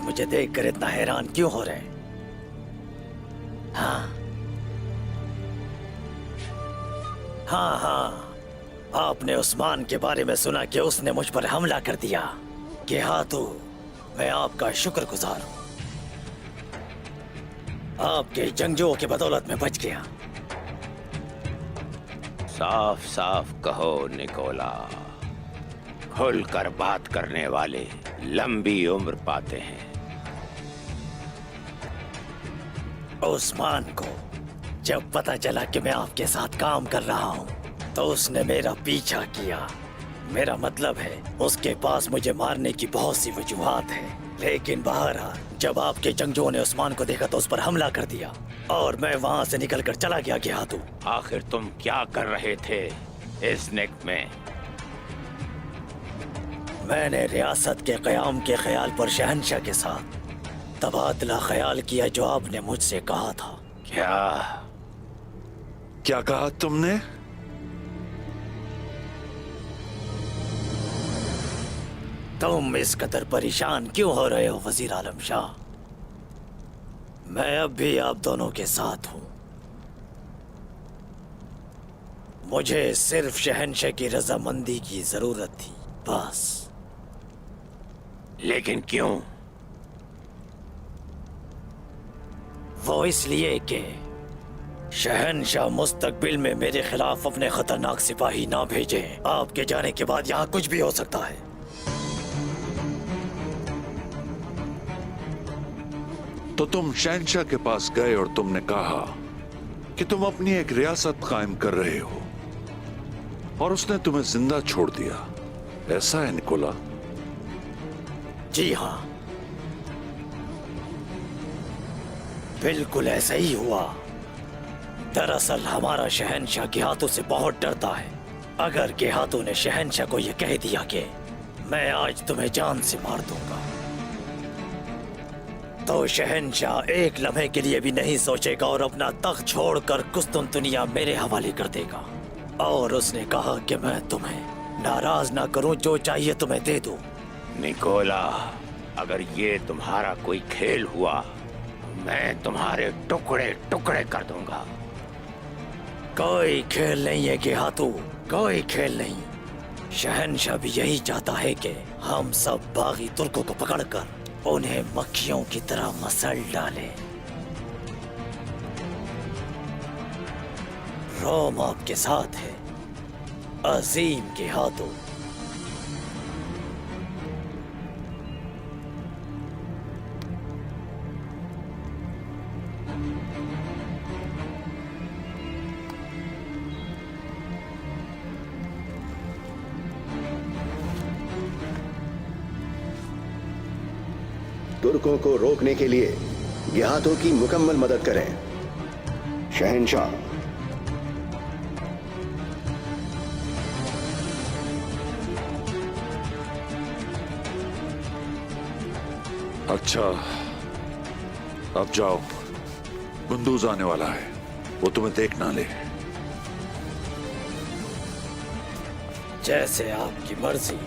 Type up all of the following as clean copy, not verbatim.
मुझे देखकर इतना हैरान क्यों हो रहे? हाँ हाँ हाँ, आपने उस्मान के बारे में सुना कि उसने मुझ पर हमला कर दिया। कि हाँ तो मैं आपका शुक्रगुजार हूँ। आपके जंगजुओं की बदौलत में बच गया। साफ साफ कहो निकोला, खुलकर बात करने वाले लंबी उम्र पाते हैं। उस्मान को जब पता चला कि मैं आपके साथ काम कर रहा हूँ तो उसने मेरा पीछा किया। मेरा मतलब है उसके पास मुझे मारने की बहुत सी वजूहात है, लेकिन बहरहाल जब आपके जंगजुओं ने उस्मान को देखा तो उस पर हमला कर दिया और मैं वहाँ से निकलकर चला गया गेहातू। आखिर तुम क्या कर रहे थे इस नेक में? मैंने रियासत के क़याम के ख्याल पर शहंशाह के साथ तबादला ख्याल किया जो आपने मुझसे कहा था। क्या कहा तुमने? तुम इस कदर परेशान क्यों हो रहे हो वजीर आलम शाह? मैं अब भी आप दोनों के साथ हूं। मुझे सिर्फ शहंशाह की रजामंदी की जरूरत थी, बस। लेकिन क्यों? वो इसलिए कि शहंशाह मुस्तकबिल में मेरे खिलाफ अपने खतरनाक सिपाही ना भेजे। आपके जाने के बाद यहाँ कुछ भी हो सकता है। तो तुम शहंशाह के पास गए और तुमने कहा कि तुम अपनी एक रियासत कायम कर रहे हो और उसने तुम्हें जिंदा छोड़ दिया, ऐसा है निकोला? जी हाँ, बिल्कुल ऐसा ही हुआ। दरअसल हमारा शहंशाह गेहातू से बहुत डरता है। अगर गेहातू ने शहंशाह को यह कह दिया कि मैं आज तुम्हें जान से मार दूंगा तो शहंशाह एक लम्हे के लिए भी नहीं सोचेगा और अपना तख्त छोड़कर कुस्तुनतुनिया मेरे हवाले कर देगा। और उसने कहा कि मैं तुम्हें नाराज ना करूं, जो चाहिए तुम्हें दे दूं। निकोला, अगर ये तुम्हारा कोई खेल हुआ मैं तुम्हारे टुकड़े टुकड़े कर दूंगा। कोई खेल नहीं है गेहातू, कोई खेल नहीं। शहंशाह भी यही चाहता है कि हम सब बागी तुर्कों को पकड़कर उन्हें मक्खियों की तरह मसल डाले। रोम आपके साथ है अजीम गेहातू। तुर्कों को रोकने के लिए गेहातों की मुकम्मल मदद करें। शहंशाह। अच्छा, अब जाओ, बंदूज आने वाला है, वो तुम्हें देख ना ले। जैसे आपकी मर्जी।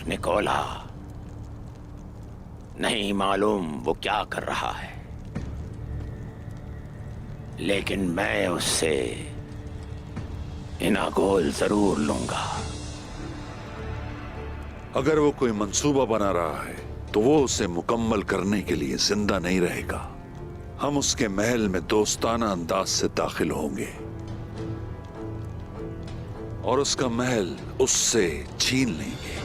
निकोला, नहीं मालूम वो क्या कर रहा है, लेकिन मैं उससे इनागोल जरूर लूंगा। अगर वो कोई मंसूबा बना रहा है तो वो उसे मुकम्मल करने के लिए जिंदा नहीं रहेगा। हम उसके महल में दोस्ताना अंदाज से दाखिल होंगे और उसका महल उससे छीन लेंगे।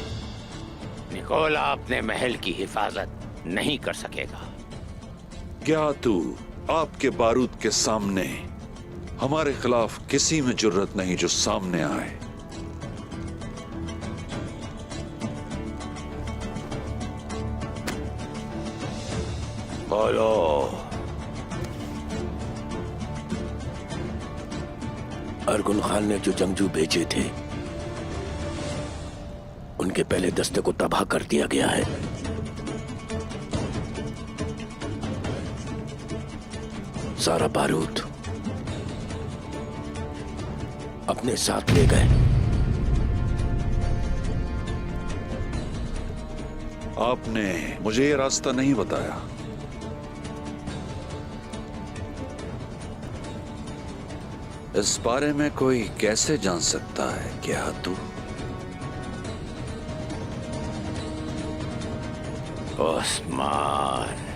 निकोला अपने महल की हिफाजत नहीं कर सकेगा। क्या तू आपके बारूद के सामने हमारे खिलाफ किसी में जुर्रत नहीं जो सामने आए। बोलो। अर्गुन खान ने जो जंगजू भेजे थे उनके पहले दस्ते को तबाह कर दिया गया है। सारा बारूद अपने साथ ले गए। आपने मुझे ये रास्ता नहीं बताया। इस बारे में कोई कैसे जान सकता है क्या तू? ओस्मान,